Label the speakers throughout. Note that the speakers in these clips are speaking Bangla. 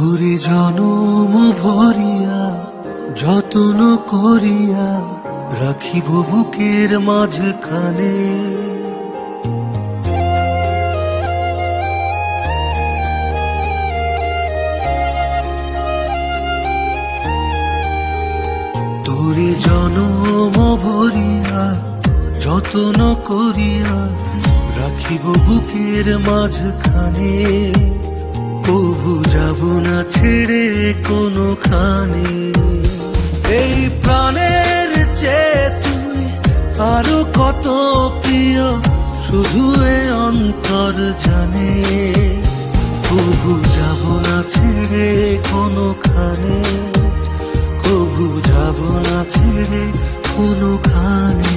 Speaker 1: তোরে জনম ভরিয়া যত্ন করিয়া রাখিব বুকের মাঝখানে। তোরে জনম ভরিয়া যত্ন করিয়া রাখিব বুকের মাঝখানে। কভু যাব না ছেড়ে কোনোখানে। এই প্রাণের চেয়ে তুই আরো কত প্রিয় শুধু এ অন্তর জানে। কভু যাব না ছেড়ে কোনোখানে, কভু যাব না ছেড়ে কোনোখানে।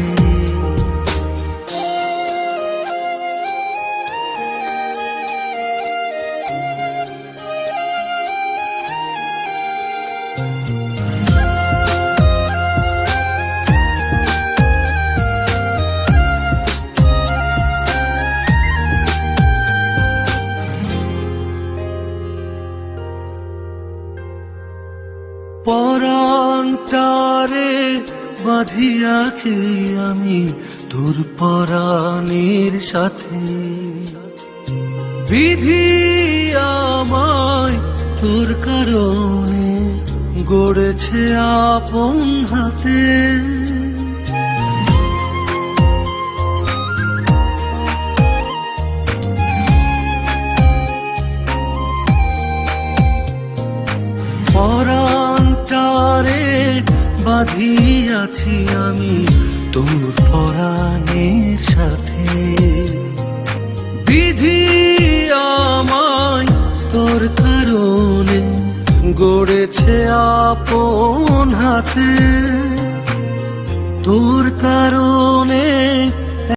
Speaker 1: পরান্তারে বাঁধিয়াছি আমি তোর পরাণের সাথে। বিধি আমায় তোর কারণে গড়েছে আপন হাতে। পরান্তারে বাঁধিয়াছি আমি তোর পরাণের সাথে। বিধি আমায় তোর কারণে গড়েছে আপন হাতে। তোর কারণে